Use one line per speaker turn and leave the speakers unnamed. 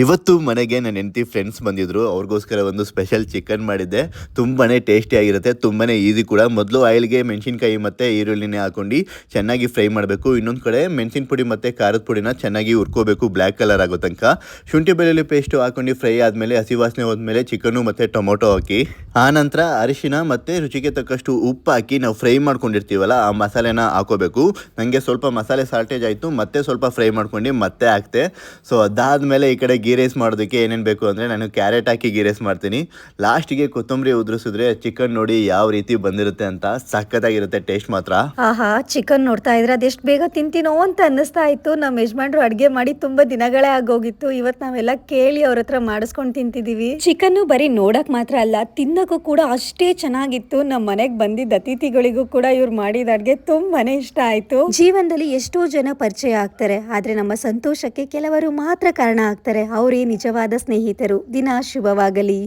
ಇವತ್ತು ಮನೆಗೆ ನನ್ನ ಹೆಂಡತಿ ಫ್ರೆಂಡ್ಸ್ ಬಂದಿದ್ರು. ಅವ್ರಿಗೋಸ್ಕರ ಒಂದು ಸ್ಪೆಷಲ್ ಚಿಕನ್ ಮಾಡಿದ್ದೆ. ತುಂಬಾನೇ ಟೇಸ್ಟಿ ಆಗಿರುತ್ತೆ, ತುಂಬಾನೇ ಈಸಿ ಕೂಡ. ಮೊದಲು ಆಯಿಲ್ಗೆ ಮೆಣಸಿನಕಾಯಿ ಮತ್ತು ಈರುಳ್ಳಿನೇ ಹಾಕೊಂಡು ಚೆನ್ನಾಗಿ ಫ್ರೈ ಮಾಡಬೇಕು. ಇನ್ನೊಂದು ಕಡೆ ಮೆಣಸಿನ ಪುಡಿ ಮತ್ತು ಖಾರದ ಪುಡಿನ ಚೆನ್ನಾಗಿ ಹುರ್ಕೋಬೇಕು, ಬ್ಲ್ಯಾಕ್ ಕಲರ್ ಆಗೋ ತನಕ. ಶುಂಠಿ ಬೆಳ್ಳುಳ್ಳಿ ಪೇಸ್ಟು ಹಾಕೊಂಡು ಫ್ರೈ ಆದಮೇಲೆ ಹಸಿ ವಾಸನೆ ಹೋದ್ಮೇಲೆ ಚಿಕನ್ನು ಮತ್ತು ಟೊಮೊಟೊ ಹಾಕಿ, ಆನಂತರ ಅರಿಶಿನ ಮತ್ತು ರುಚಿಗೆ ತಕ್ಕಷ್ಟು ಉಪ್ಪು ಹಾಕಿ ನಾವು ಫ್ರೈ ಮಾಡ್ಕೊಂಡಿರ್ತೀವಲ್ಲ ಆ ಮಸಾಲೆನ ಹಾಕೋಬೇಕು. ನನಗೆ ಸ್ವಲ್ಪ ಮಸಾಲೆ ಸಾಲ್ಟೇಜ್ ಆಯಿತು, ಮತ್ತೆ ಸ್ವಲ್ಪ ಫ್ರೈ ಮಾಡ್ಕೊಂಡು ಮತ್ತೆ ಹಾಕ್ತೆ. ಸೊ ಅದಾದಮೇಲೆ ಈ ಕಡೆ ಗೀ ರೈಸ್ ಮಾಡೋದಕ್ಕೆ ಏನೇನು ಬೇಕು ಅಂದರೆ ನಾನು ಕ್ಯಾರೆಟ್ ಹಾಕಿ ಗೀ ರೈಸ್ ಮಾಡ್ತೀನಿ. ಲಾಸ್ಟಿಗೆ ಕೊತ್ತಂಬರಿ ಉದುರಿಸಿದ್ರೆ ಚಿಕನ್ ನೋಡಿ ಯಾವ ರೀತಿ ಬಂದಿರುತ್ತೆ ಅಂತ. ಸಖತ್ತಾಗಿರುತ್ತೆ ಟೇಸ್ಟ್ ಮಾತ್ರ.
ಆಹಾ, ಚಿಕನ್ ನೋಡ್ತಾ ಇದ್ರೆ ಅದೆಷ್ಟು ಬೇಗ ತಿಂತೀನೋ ಅಂತ ಅನ್ನಿಸ್ತಾ ಇತ್ತು. ನಮ್ಮ ಯಜಮಾನ್ರು ಅಡುಗೆ ಮಾಡಿ ತುಂಬಾ ದಿನಗಳೇ ಆಗೋಗಿತ್ತು. ಇವತ್ತು ನಾವೆಲ್ಲ ಕೇಳಿ ಅವ್ರ ಹತ್ರ ಮಾಡಿಸ್ಕೊಂಡು ತಿಂತಿದೀವಿ. ಚಿಕನ್ನು ಬರೀ ನೋಡಕ್ ಮಾತ್ರ ಅಲ್ಲ, ತಿನ್ನೋಕ್ಕೂ ಕೂಡ ಅಷ್ಟೇ ಚೆನ್ನಾಗಿತ್ತು. ನಮ್ಮ ಮನೆಗೆ ಬಂದಿದ್ದ ಅತಿಥಿಗಳಿಗೂ ಕೂಡ ಇವ್ರು ಮಾಡಿದ ಅಡುಗೆ ತುಂಬಾನೇ ಇಷ್ಟ ಆಯ್ತು. ಜೀವನದಲ್ಲಿ ಎಷ್ಟೋ ಜನ ಪರಿಚಯ ಆಗ್ತಾರೆ, ಆದ್ರೆ ನಮ್ಮ ಸಂತೋಷಕ್ಕೆ ಕೆಲವರು ಮಾತ್ರ ಕಾರಣ ಆಗ್ತಾರೆ. ಅವರೇ ನಿಜವಾದ ಸ್ನೇಹಿತರು. ದಿನ ಶುಭವಾಗಲಿ.